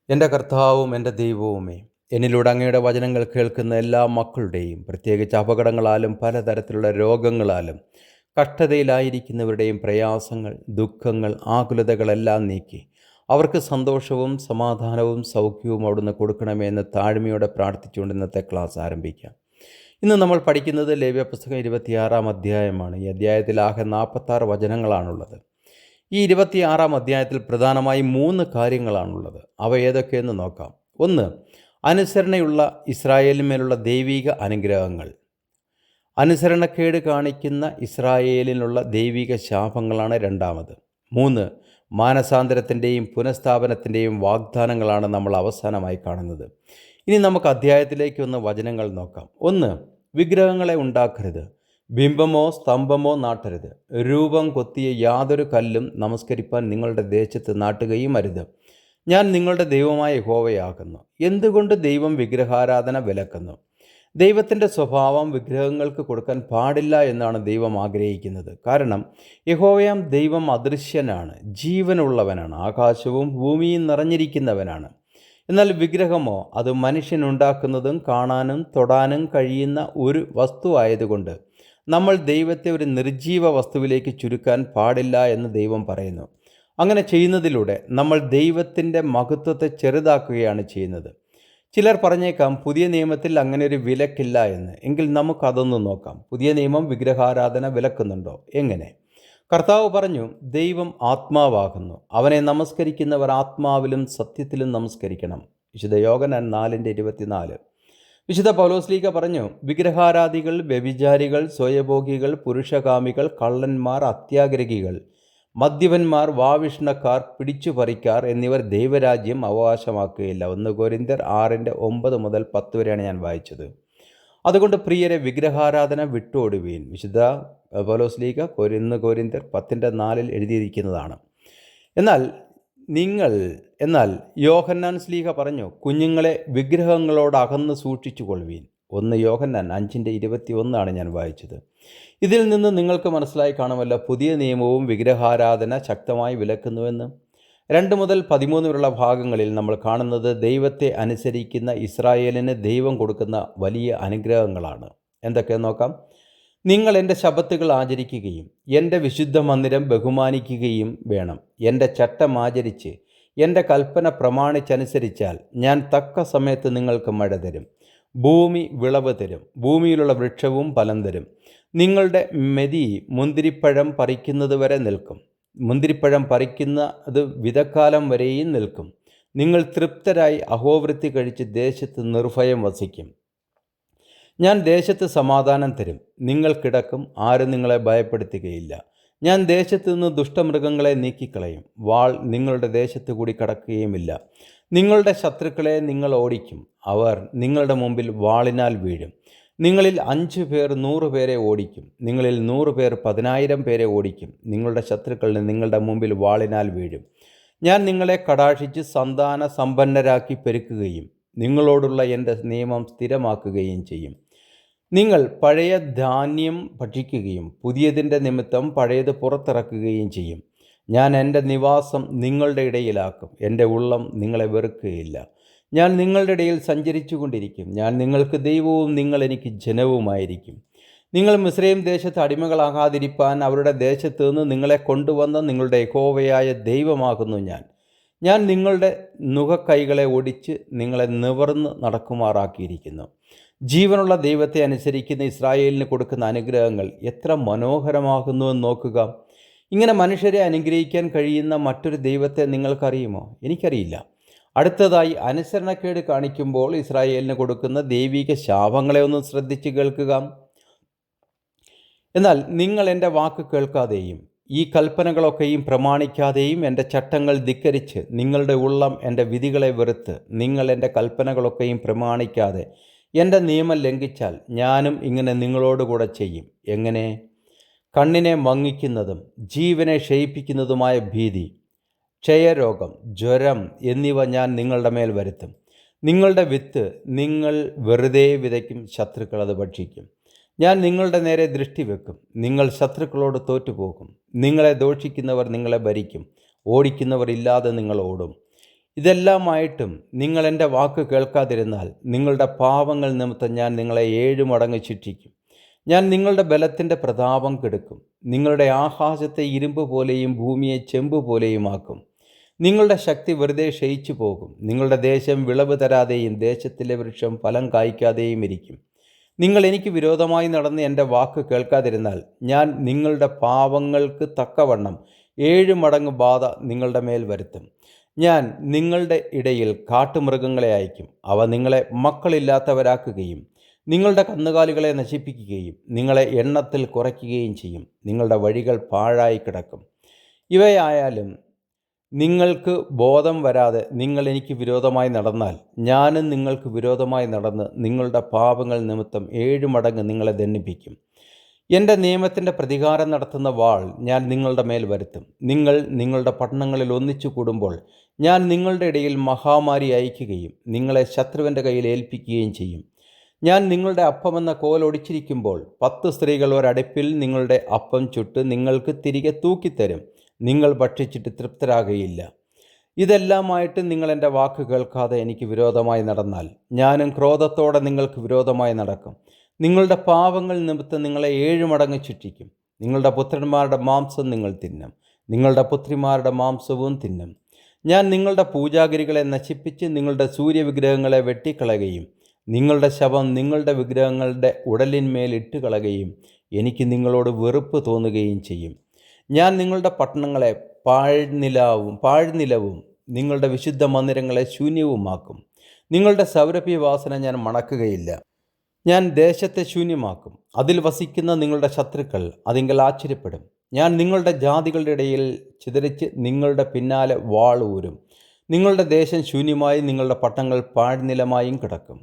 എൻ്റെ കർത്താവും എൻ്റെ ദൈവവുമേ, എന്നിലൂടെ അങ്ങയുടെ വചനങ്ങൾ കേൾക്കുന്ന എല്ലാ മക്കളുടെയും, പ്രത്യേകിച്ച് അപകടങ്ങളാലും പലതരത്തിലുള്ള രോഗങ്ങളാലും കഷ്ടതയിലായിരിക്കുന്നവരുടെയും പ്രയാസങ്ങൾ, ദുഃഖങ്ങൾ, ആകുലതകളെല്ലാം നീക്കി അവർക്ക് സന്തോഷവും സമാധാനവും സൗഖ്യവും അവിടുന്ന് കൊടുക്കണമേ എന്ന് താഴ്മയോടെ പ്രാർത്ഥിച്ചുകൊണ്ട് ഇന്നത്തെ ക്ലാസ് ആരംഭിക്കാം. ഇന്ന് നമ്മൾ പഠിക്കുന്നത് ലേവ്യപുസ്തകം 26-ാം അധ്യായമാണ്. ഈ അധ്യായത്തിൽ ആകെ 46 വചനങ്ങളാണുള്ളത്. ഈ 26-ാം അധ്യായത്തിൽ പ്രധാനമായി 3 കാര്യങ്ങളാണുള്ളത്. അവ ഏതൊക്കെയെന്ന് നോക്കാം. 1. അനുസരണയുള്ള ഇസ്രായേലിന്മേലുള്ള ദൈവിക അനുഗ്രഹങ്ങൾ. അനുസരണക്കേട് കാണിക്കുന്ന ഇസ്രായേലിനുള്ള ദൈവിക ശാപങ്ങളാണ് രണ്ടാമത്. 3. മാനസാന്തരത്തിൻ്റെയും പുനഃസ്ഥാപനത്തിൻ്റെയും വാഗ്ദാനങ്ങളാണ് നമ്മൾ അവസാനമായി കാണുന്നത്. ഇനി നമുക്ക് അധ്യായത്തിലേക്ക് ഒന്ന് വചനങ്ങൾ നോക്കാം. 1. വിഗ്രഹങ്ങളെ ഉണ്ടാക്കരുത്. ബിംബമോ സ്തംഭമോ നാട്ടരുത്. രൂപം കൊത്തിയ യാതൊരു കല്ലും നമസ്കരിപ്പാൻ നിങ്ങളുടെ ദേശത്ത് നാട്ടുകയും അരുത്. ഞാൻ നിങ്ങളുടെ ദൈവമായ യഹോവയാകുന്നു. എന്തുകൊണ്ട് ദൈവം വിഗ്രഹാരാധന വിലക്കുന്നു? ദൈവത്തിൻ്റെ സ്വഭാവം വിഗ്രഹങ്ങൾക്ക് കൊടുക്കാൻ പാടില്ല എന്നാണ് ദൈവം ആഗ്രഹിക്കുന്നത്. കാരണം യഹോവയാം ദൈവം അദൃശ്യനാണ്, ജീവനുള്ളവനാണ്, ആകാശവും ഭൂമിയും നിറഞ്ഞിരിക്കുന്നവനാണ്. എന്നാൽ വിഗ്രഹമോ അത് മനുഷ്യനുണ്ടാക്കുന്നതും കാണാനും തൊടാനും കഴിയുന്ന ഒരു വസ്തു ആയതുകൊണ്ട് നമ്മൾ ദൈവത്തെ ഒരു നിർജീവ വസ്തുവിലേക്ക് ചുരുക്കാൻ പാടില്ല എന്ന് ദൈവം പറയുന്നു. അങ്ങനെ ചെയ്യുന്നതിലൂടെ നമ്മൾ ദൈവത്തിൻ്റെ മഹത്വത്തെ ചെറുതാക്കുകയാണ് ചെയ്യുന്നത്. ചിലർ പറഞ്ഞേക്കാം പുതിയ നിയമത്തിൽ അങ്ങനെ ഒരു വിലക്കില്ല എന്ന്. എങ്കിൽ നമുക്കതൊന്ന് നോക്കാം. പുതിയ നിയമം വിഗ്രഹാരാധന വിലക്കുന്നുണ്ടോ? എങ്ങനെ? കർത്താവ് പറഞ്ഞു, ദൈവം ആത്മാവാകുന്നു, അവനെ നമസ്കരിക്കുന്നവർ ആത്മാവിലും സത്യത്തിലും നമസ്കരിക്കണം. വിശുദ്ധ യോഹന്നാൻ 4:24. വിശുദ്ധ പൗലോസ്ലീഹ പറഞ്ഞു, വിഗ്രഹാരാധികൾ, വ്യഭിചാരികൾ, സ്വയഭോഗികൾ, പുരുഷകാമികൾ, കള്ളന്മാർ, അത്യാഗ്രഹികൾ, മദ്യപന്മാർ, വാവിഷ്ണക്കാർ, പിടിച്ചുപറിക്കാർ എന്നിവർ ദൈവരാജ്യം അവകാശമാക്കുകയില്ല. 1 കൊരിന്ത്യർ 6:9 മുതൽ 10 വരെയാണ് ഞാൻ വായിച്ചത്. അതുകൊണ്ട് പ്രിയരെ, വിഗ്രഹാരാധന വിട്ടോടുവീൻ. വിശുദ്ധ പൗലോസ്ലീഹ 1 കൊരിന്ത്യർ 10:4 എഴുതിയിരിക്കുന്നതാണ്. എന്നാൽ യോഹന്നാൻ സ്ലീഹ പറഞ്ഞു, കുഞ്ഞുങ്ങളെ വിഗ്രഹങ്ങളോട് അകന്ന് സൂക്ഷിച്ചു കൊള്ളുവീൻ. 1 യോഹന്നാൻ 5:21 ഞാൻ വായിച്ചത്. ഇതിൽ നിന്ന് നിങ്ങൾക്ക് മനസ്സിലായി കാണുമല്ലോ പുതിയ നിയമവും വിഗ്രഹാരാധന ശക്തമായി വിലക്കുന്നുവെന്ന്. 2 മുതൽ 13 വരെയുള്ള ഭാഗങ്ങളിൽ നമ്മൾ കാണുന്നത് ദൈവത്തെ അനുസരിക്കുന്ന ഇസ്രായേലിന് ദൈവം കൊടുക്കുന്ന വലിയ അനുഗ്രഹങ്ങളാണ്. എന്തൊക്കെയെന്ന് നോക്കാം. നിങ്ങൾ എൻ്റെ ശബ്ബത്തുകൾ ആചരിക്കുകയും എൻ്റെ വിശുദ്ധ മന്ദിരം ബഹുമാനിക്കുകയും വേണം. എൻ്റെ ചട്ടം ആചരിച്ച് എൻ്റെ കൽപ്പന പ്രമാണിച്ചനുസരിച്ചാൽ ഞാൻ തക്ക സമയത്ത് നിങ്ങൾക്ക് മഴ തരും, ഭൂമി വിളവ് തരും, ഭൂമിയിലുള്ള വൃക്ഷവും ഫലം തരും. നിങ്ങളുടെ മെതി മുന്തിരിപ്പഴം പറിക്കുന്നത് വരെ നിൽക്കും, മുന്തിരിപ്പഴം പറിക്കുന്നത് വിതക്കാലം വരെയും നിൽക്കും. നിങ്ങൾ തൃപ്തരായി അഹോവൃത്തി കഴിച്ച് ദേശത്ത് നിർഭയം വസിക്കും. ഞാൻ ദേശത്ത് സമാധാനം തരും, നിങ്ങൾ കിടക്കും, ആരും നിങ്ങളെ ഭയപ്പെടുത്തുകയില്ല. ഞാൻ ദേശത്ത് നിന്ന് ദുഷ്ടമൃഗങ്ങളെ നീക്കിക്കളയും, വാൾ നിങ്ങളുടെ ദേശത്ത് കൂടി കടക്കുകയുമില്ല. നിങ്ങളുടെ ശത്രുക്കളെ നിങ്ങൾ ഓടിക്കും, അവർ നിങ്ങളുടെ മുമ്പിൽ വാളിനാൽ വീഴും. നിങ്ങളിൽ 5 പേർ 100 പേരെ ഓടിക്കും, നിങ്ങളിൽ 100 പേർ 10,000 പേരെ ഓടിക്കും. നിങ്ങളുടെ ശത്രുക്കൾ നിങ്ങളുടെ മുമ്പിൽ വാളിനാൽ വീഴും. ഞാൻ നിങ്ങളെ കടാക്ഷിച്ച് സന്താന സമ്പന്നരാക്കി പെരുക്കുകയും നിങ്ങളോടുള്ള എൻ്റെ നിയമം സ്ഥിരമാക്കുകയും ചെയ്യും. നിങ്ങൾ പഴയ ധാന്യം ഭക്ഷിക്കുകയും പുതിയതിൻ്റെ നിമിത്തം പഴയത് പുറത്തിറക്കുകയും ചെയ്യും. ഞാൻ എൻ്റെ നിവാസം നിങ്ങളുടെ ഇടയിലാക്കും, എൻ്റെ ഉള്ളം നിങ്ങളെ വെറുക്കുകയില്ല. ഞാൻ നിങ്ങളുടെ ഇടയിൽ സഞ്ചരിച്ചു കൊണ്ടിരിക്കും, ഞാൻ നിങ്ങൾക്ക് ദൈവവും നിങ്ങൾ എനിക്ക് ജനവുമായിരിക്കും. നിങ്ങൾ മിസ്രയീം ദേശത്ത് അടിമകളാകാതിരിപ്പാൻ അവരുടെ ദേശത്ത് നിന്ന് നിങ്ങളെ കൊണ്ടുവന്ന നിങ്ങളുടെ യഹോവയായ ദൈവമാകുന്നു ഞാൻ നിങ്ങളുടെ നുകക്കൈകളെ ഒടിച്ച് നിങ്ങളെ നിവർന്ന് നടക്കുമാറാക്കിയിരിക്കുന്നു. ജീവനുള്ള ദൈവത്തെ അനുസരിക്കുന്ന ഇസ്രായേലിന് കൊടുക്കുന്ന അനുഗ്രഹങ്ങൾ എത്ര മനോഹരമാകുന്നുവെന്ന് നോക്കുക. ഇങ്ങനെ മനുഷ്യരെ അനുഗ്രഹിക്കാൻ കഴിയുന്ന മറ്റൊരു ദൈവത്തെ നിങ്ങൾക്കറിയുമോ? എനിക്കറിയില്ല. അടുത്തതായി, അനുസരണക്കേട് കാണിക്കുമ്പോൾ ഇസ്രായേലിന് കൊടുക്കുന്ന ദൈവിക ശാപങ്ങളെ ഒന്ന് ശ്രദ്ധിച്ച് കേൾക്കുക. എന്നാൽ നിങ്ങൾ എൻ്റെ വാക്ക് കേൾക്കാതെയും ഈ കൽപ്പനകളൊക്കെയും പ്രമാണിക്കാതെയും എൻ്റെ ചട്ടങ്ങൾ ധിക്കരിച്ച് നിങ്ങളുടെ ഉള്ളം എൻ്റെ വിധികളെ വെറുത്ത് നിങ്ങൾ എൻ്റെ കൽപ്പനകളൊക്കെയും പ്രമാണിക്കാതെ എൻ്റെ നിയമം ലംഘിച്ചാൽ ഞാനും ഇങ്ങനെ നിങ്ങളോടുകൂടെ ചെയ്യും. എങ്ങനെ? കണ്ണിനെ മങ്ങിക്കുന്നതും ജീവനെ ക്ഷയിപ്പിക്കുന്നതുമായ ഭീതി, ക്ഷയരോഗം, ജ്വരം എന്നിവ ഞാൻ നിങ്ങളുടെ മേൽ വരുത്തും. നിങ്ങളുടെ വിത്ത് നിങ്ങൾ വെറുതെ വിതയ്ക്കും, ശത്രുക്കൾ അത് ഭക്ഷിക്കും. ഞാൻ നിങ്ങളുടെ നേരെ ദൃഷ്ടി വെക്കും, നിങ്ങൾ ശത്രുക്കളോട് തോറ്റുപോകും. നിങ്ങളെ ദോഷിക്കുന്നവർ നിങ്ങളെ ഭരിക്കും, ഓടിക്കുന്നവർ ഇല്ലാതെ നിങ്ങൾ ഓടും. ഇതെല്ലാമായിട്ടും നിങ്ങൾ എൻ്റെ വാക്ക് കേൾക്കാതിരുന്നാൽ നിങ്ങളുടെ പാപങ്ങൾ നിമിത്തം ഞാൻ നിങ്ങളെ 7 മടങ്ങ് ശിക്ഷിക്കും. ഞാൻ നിങ്ങളുടെ ബലത്തിൻ്റെ പ്രതാപം കെടുക്കും. നിങ്ങളുടെ ആകാശത്തെ ഇരുമ്പ് പോലെയും ഭൂമിയെ ചെമ്പ് പോലെയുമാക്കും. നിങ്ങളുടെ ശക്തി വെറുതെ ക്ഷയിച്ചു പോകും. നിങ്ങളുടെ ദേശം വിളവ് തരാതെയും ദേശത്തിലെ വൃക്ഷം ഫലം കായ്ക്കാതെയും ഇരിക്കും. നിങ്ങൾ എനിക്ക് വിരോധമായി നടന്ന് എൻ്റെ വാക്ക് കേൾക്കാതിരുന്നാൽ ഞാൻ നിങ്ങളുടെ പാപങ്ങൾക്ക് തക്കവണ്ണം 7 മടങ്ങ് ബാധ നിങ്ങളുടെ മേൽ വരുത്തും. ഞാൻ നിങ്ങളുടെ ഇടയിൽ കാട്ടുമൃഗങ്ങളെ അയക്കും. അവ നിങ്ങളെ മക്കളില്ലാത്തവരാക്കുകയും നിങ്ങളുടെ കന്നുകാലികളെ നശിപ്പിക്കുകയും നിങ്ങളെ എണ്ണത്തിൽ കുറയ്ക്കുകയും ചെയ്യും. നിങ്ങളുടെ വഴികൾ പാഴായി കിടക്കും. ഇവയായാലും നിങ്ങൾക്ക് ബോധം വരാതെ നിങ്ങൾ എനിക്ക് വിരോധമായി നടന്നാൽ ഞാനും നിങ്ങൾക്ക് വിരോധമായി നടന്ന് നിങ്ങളുടെ പാപങ്ങൾ നിമിത്തം 7 മടങ്ങ് നിങ്ങളെ ദണ്ഡിപ്പിക്കും. എൻ്റെ നിയമത്തിൻ്റെ പ്രതികാരം നടത്തുന്ന വാൾ ഞാൻ നിങ്ങളുടെ മേൽ വരുത്തും. നിങ്ങൾ നിങ്ങളുടെ പട്ടണങ്ങളിൽ ഒന്നിച്ചു കൂടുമ്പോൾ ഞാൻ നിങ്ങളുടെ ഇടയിൽ മഹാമാരി അയക്കുകയും നിങ്ങളെ ശത്രുവിൻ്റെ കയ്യിൽ ഏൽപ്പിക്കുകയും ചെയ്യും. ഞാൻ നിങ്ങളുടെ അപ്പമെന്ന കോൽ ഒടിച്ചിരിക്കുമ്പോൾ 10 സ്ത്രീകൾ ഒരടുപ്പിൽ നിങ്ങളുടെ അപ്പം ചുട്ട് നിങ്ങൾക്ക് തിരികെ തൂക്കിത്തരും. നിങ്ങൾ ഭക്ഷിച്ചിട്ട് തൃപ്തരാകുകയില്ല. ഇതെല്ലാമായിട്ട് നിങ്ങൾ എൻ്റെ വാക്ക് കേൾക്കാതെ എനിക്ക് വിരോധമായി നടന്നാൽ ഞാനും ക്രോധത്തോടെ നിങ്ങൾക്ക് വിരോധമായി നടക്കും. നിങ്ങളുടെ പാപങ്ങൾ നിമിത്തം നിങ്ങളെ 7 മടങ്ങ് ശിക്ഷിക്കും. നിങ്ങളുടെ പുത്രന്മാരുടെ മാംസം നിങ്ങൾ തിന്നും. നിങ്ങളുടെ പുത്രിമാരുടെ മാംസവും തിന്നും. ഞാൻ നിങ്ങളുടെ പൂജാഗിരികളെ നശിപ്പിച്ച് നിങ്ങളുടെ സൂര്യവിഗ്രഹങ്ങളെ വെട്ടിക്കളയുകയും നിങ്ങളുടെ ശവം നിങ്ങളുടെ വിഗ്രഹങ്ങളുടെ ഉടലിന്മേൽ ഇട്ടുകളയുകയും എനിക്ക് നിങ്ങളോട് വെറുപ്പ് തോന്നുകയും ചെയ്യും. ഞാൻ നിങ്ങളുടെ പട്ടണങ്ങളെ പാഴ്നിലവും നിങ്ങളുടെ വിശുദ്ധ മന്ദിരങ്ങളെ ശൂന്യവുമാക്കും. നിങ്ങളുടെ സൗരഭ്യവാസന ഞാൻ മണക്കുകയില്ല. ഞാൻ ദേശത്തെ ശൂന്യമാക്കും. അതിൽ വസിക്കുന്ന നിങ്ങളുടെ ശത്രുക്കൾ അതിങ്കൽ ആശ്ചര്യപ്പെടും. ഞാൻ നിങ്ങളുടെ ജാതികളുടെ ഇടയിൽ ചിതറിച്ച് നിങ്ങളുടെ പിന്നാലെ വാൾ ഊരും. നിങ്ങളുടെ ദേശം ശൂന്യമായി നിങ്ങളുടെ പട്ടണങ്ങൾ പാഴ്നിലമായും കിടക്കും.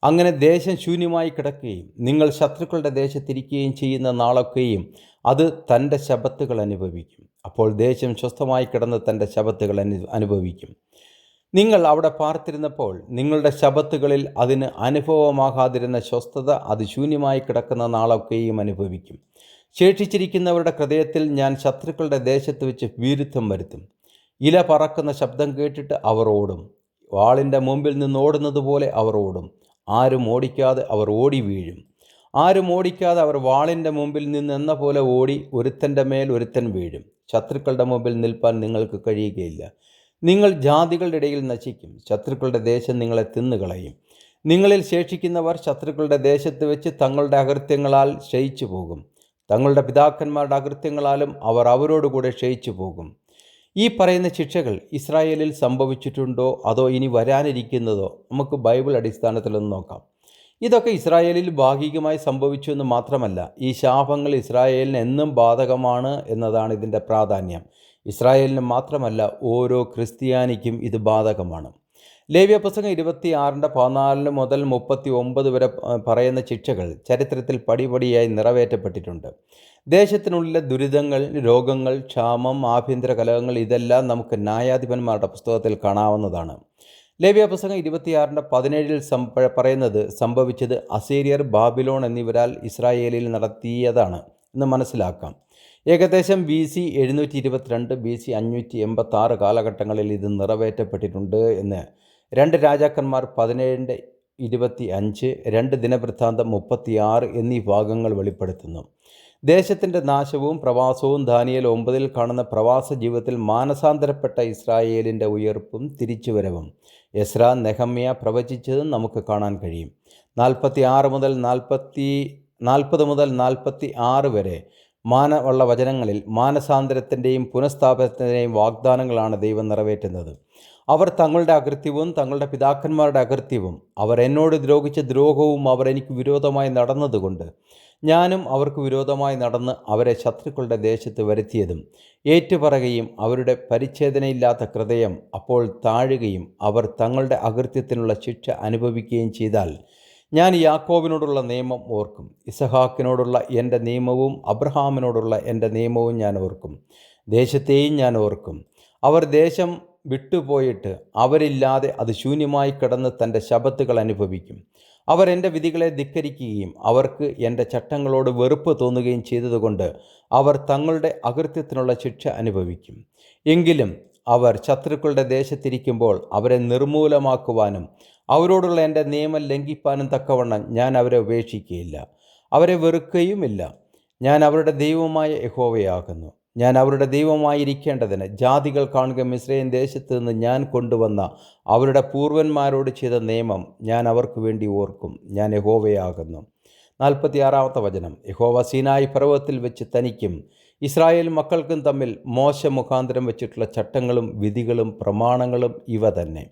അങ്ങനെ ദേശം ശൂന്യമായി കിടക്കുകയും നിങ്ങൾ ശത്രുക്കളുടെ ദേശത്തിരിക്കുകയും ചെയ്യുന്ന നാളൊക്കെയും അത് തൻ്റെ ശബത്തുകൾ അനുഭവിക്കും. അപ്പോൾ ദേശം സ്വസ്ഥമായി കിടന്ന് തൻ്റെ ശബത്തുകൾ അനുഭവിക്കും. നിങ്ങൾ അവിടെ പാർത്തിരുന്നപ്പോൾ നിങ്ങളുടെ ശബത്തുകളിൽ അതിന് അനുഭവമാകാതിരുന്ന സ്വസ്ഥത അത് ശൂന്യമായി കിടക്കുന്ന നാളൊക്കെയും അനുഭവിക്കും. ശേഷിച്ചിരിക്കുന്നവരുടെ ഹൃദയത്തിൽ ഞാൻ ശത്രുക്കളുടെ ദേശത്ത് വെച്ച് വീരുത്വം വരുത്തും. ഇല പറക്കുന്ന ശബ്ദം കേട്ടിട്ട് അവർ ഓടും. വാളിൻ്റെ മുമ്പിൽ നിന്ന് ഓടുന്നത് പോലെ അവർ ഓടും. ആരും ഓടിക്കാതെ അവർ ഓടി വീഴും. ആരും ഓടിക്കാതെ അവർ വാളിൻ്റെ മുമ്പിൽ നിന്നെന്ന പോലെ ഓടി ഒരുത്തൻ്റെ മേൽ ഒരുത്തൻ വീഴും. ശത്രുക്കളുടെ മുമ്പിൽ നിൽപ്പാൻ നിങ്ങൾക്ക് കഴിയുകയില്ല. നിങ്ങൾ ജാതികളുടെ ഇടയിൽ നശിക്കും. ശത്രുക്കളുടെ ദേശം നിങ്ങളെ തിന്നുകളയും. നിങ്ങളിൽ ശേഷിക്കുന്നവർ ശത്രുക്കളുടെ ദേശത്ത് വെച്ച് തങ്ങളുടെ അകൃത്യങ്ങളാൽ ക്ഷയിച്ചു പോകും. തങ്ങളുടെ പിതാക്കന്മാരുടെ അകൃത്യങ്ങളാലും അവർ അവരോടുകൂടെ ക്ഷയിച്ചു പോകും. ഈ പറയുന്ന ശിക്ഷകൾ ഇസ്രായേലിൽ സംഭവിച്ചിട്ടുണ്ടോ അതോ ഇനി വരാനിരിക്കുന്നതോ നമുക്ക് ബൈബിൾ അടിസ്ഥാനത്തിലൊന്ന് നോക്കാം. ഇതൊക്കെ ഇസ്രായേലിൽ ഭാഗികമായി സംഭവിച്ചു എന്ന് മാത്രമല്ല, ഈ ശാപങ്ങൾ ഇസ്രായേലിന് എന്നും ബാധകമാണ് എന്നതാണ് ഇതിൻ്റെ പ്രാധാന്യം. ഇസ്രായേലിന് മാത്രമല്ല, ഓരോ ക്രിസ്ത്യാനിക്കും ഇത് ബാധകമാണ്. ലേവ്യപുസ്തകം 26:14 മുതൽ 39 വരെ പറയുന്ന ശിക്ഷകൾ ചരിത്രത്തിൽ പടിപടിയായി നിറവേറ്റപ്പെട്ടിട്ടുണ്ട്. ദേശത്തിനുള്ളിലെ ദുരിതങ്ങൾ, രോഗങ്ങൾ, ക്ഷാമം, ആഭ്യന്തര കലഹങ്ങൾ ഇതെല്ലാം നമുക്ക് ന്യായാധിപന്മാരുടെ പുസ്തകത്തിൽ കാണാവുന്നതാണ്. ലേവ്യപുസ്തകം 26:17 പറയുന്നത് സംഭവിച്ചത് അസീര്യർ, ബാബിലോൺ എന്നിവരാൽ ഇസ്രായേലിൽ നടത്തിയതാണ് എന്ന് മനസ്സിലാക്കാം. ഏകദേശം BC 722, BC 586 കാലഘട്ടങ്ങളിൽ ഇത് നിറവേറ്റപ്പെട്ടിട്ടുണ്ട് എന്ന് 2 രാജാക്കന്മാർ 17:25, 2 ദിനവൃത്താന്തം 36 എന്നീ ഭാഗങ്ങൾ വെളിപ്പെടുത്തുന്നു. ദേശത്തിൻ്റെ നാശവും പ്രവാസവും ദാനിയേൽ 9 കാണുന്ന പ്രവാസ ജീവിതത്തിൽ മാനസാന്തരപ്പെട്ട ഇസ്രായേലിൻ്റെ ഉയർപ്പും തിരിച്ചുവരവും എസ്രാ, നെഹമ്യ പ്രവചിച്ചതും നമുക്ക് കാണാൻ കഴിയും. 40 മുതൽ 46 വരെ ഉള്ള വചനങ്ങളിൽ മാനസാന്തരത്തിൻ്റെയും പുനഃസ്ഥാപനത്തിൻ്റെയും വാഗ്ദാനങ്ങളാണ് ദൈവം നിറവേറ്റുന്നത്. അവർ തങ്ങളുടെ അകൃത്യവും തങ്ങളുടെ പിതാക്കന്മാരുടെ അകൃത്യവും അവർ എന്നോട് ദ്രോഹിച്ച ദ്രോഹവും അവർ എനിക്ക് വിരോധമായി നടന്നതുകൊണ്ട് ഞാനും അവർക്ക് വിരോധമായി നടന്ന് അവരെ ശത്രുക്കളുടെ ദേശത്ത് വരുത്തിയതും ഏറ്റുപറയുകയും അവരുടെ പരിച്ഛേദനയില്ലാത്ത ഹൃദയം അപ്പോൾ താഴുകയും അവർ തങ്ങളുടെ അകൃത്യത്തിനുള്ള ശിക്ഷ അനുഭവിക്കുകയും ചെയ്താൽ ഞാൻ യാക്കോബിനോടുള്ള നിയമം ഓർക്കും, ഇസഹാക്കിനോടുള്ള എൻ്റെ നിയമവും അബ്രഹാമിനോടുള്ള എൻ്റെ നിയമവും ഞാൻ ഓർക്കും, ദേശത്തെയും ഞാൻ ഓർക്കും. അവർ ദേശം വിട്ടുപോയിട്ട് അവരില്ലാതെ അത് ശൂന്യമായി കിടന്ന് തൻ്റെ ശബത്തുകൾ അനുഭവിക്കും. അവർ എൻ്റെ വിധികളെ ധിക്കരിക്കുകയും അവർക്ക് എൻ്റെ ചട്ടങ്ങളോട് വെറുപ്പ് തോന്നുകയും ചെയ്തതുകൊണ്ട് അവർ തങ്ങളുടെ അകൃത്യത്തിനുള്ള ശിക്ഷ അനുഭവിക്കും. എങ്കിലും അവർ ശത്രുക്കളുടെ ദേശത്തിരിക്കുമ്പോൾ അവരെ നിർമൂലമാക്കുവാനും അവരോടുള്ള എൻ്റെ നിയമം ലംഘിപ്പാനും തക്കവണ്ണം ഞാൻ അവരെ ഉപേക്ഷിക്കുകയില്ല, അവരെ വെറുക്കുകയുമില്ല. ഞാൻ അവരുടെ ദൈവമായ യഹോവയാകുന്നു. ഞാൻ അവരുടെ ദൈവമായിരിക്കേണ്ടതിന് ജാതികൾ കാണുക മിസ്രയീം ദേശത്ത് നിന്ന് ഞാൻ കൊണ്ടുവന്ന അവരുടെ പൂർവന്മാരോട് ചെയ്ത നിയമം ഞാൻ അവർക്ക് വേണ്ടി ഓർക്കും. ഞാൻ യഹോവയാകുന്നു. 46 വചനം. യഹോവ സീനായി പർവ്വതത്തിൽ വെച്ച് തനിക്കും ഇസ്രായേൽ മക്കൾക്കും തമ്മിൽ മോശ മുഖാന്തരം വെച്ചിട്ടുള്ള ചട്ടങ്ങളും വിധികളും പ്രമാണങ്ങളും ഇവ തന്നെ.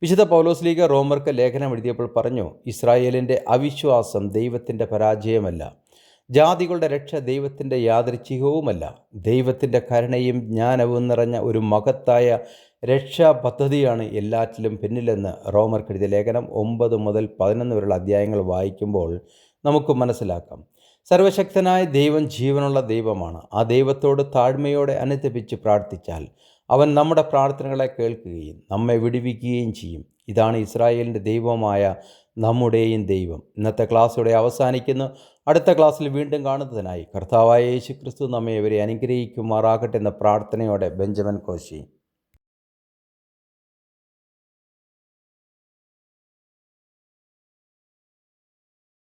വിശുദ്ധ പൗലോസ്ലീഗ റോമർക്ക് ലേഖനം എഴുതിയപ്പോൾ പറഞ്ഞു, ഇസ്രായേലിൻ്റെ അവിശ്വാസം ദൈവത്തിൻ്റെ പരാജയമല്ല, ജാതികളുടെ രക്ഷ ദൈവത്തിൻ്റെ യാദൃച്ഛികവുമല്ല, ദൈവത്തിൻ്റെ കരുണയും ജ്ഞാനവും നിറഞ്ഞ ഒരു മഹത്തായ രക്ഷാ പദ്ധതിയാണ് എല്ലാറ്റിലും പിന്നിലെന്ന് റോമർക്ക് എഴുതിയ ലേഖനം 9 മുതൽ 11 വരെയുള്ള അധ്യായങ്ങൾ വായിക്കുമ്പോൾ നമുക്ക് മനസ്സിലാക്കാം. സർവശക്തനായ ദൈവം ജീവനുള്ള ദൈവമാണ്. ആ ദൈവത്തോട് താഴ്മയോടെ അനുതപിച്ച് പ്രാർത്ഥിച്ചാൽ അവൻ നമ്മുടെ പ്രാർത്ഥനകളെ കേൾക്കുകയും നമ്മെ വിടുവിക്കുകയും ചെയ്യും. ഇതാണ് ഇസ്രായേലിൻ്റെ ദൈവമായ നമ്മുടെയും ദൈവം. ഇന്നത്തെ ക്ലാസ് ഇവിടെ അവസാനിക്കുന്നു. അടുത്ത ക്ലാസ്സിൽ വീണ്ടും കാണുന്നതിനായി കർത്താവായ യേശു ക്രിസ്തു നമ്മെ ഇവരെ അനുഗ്രഹിക്കുമാറാകട്ടെ എന്ന പ്രാർത്ഥനയോടെ ബെഞ്ചമിൻ കോശി.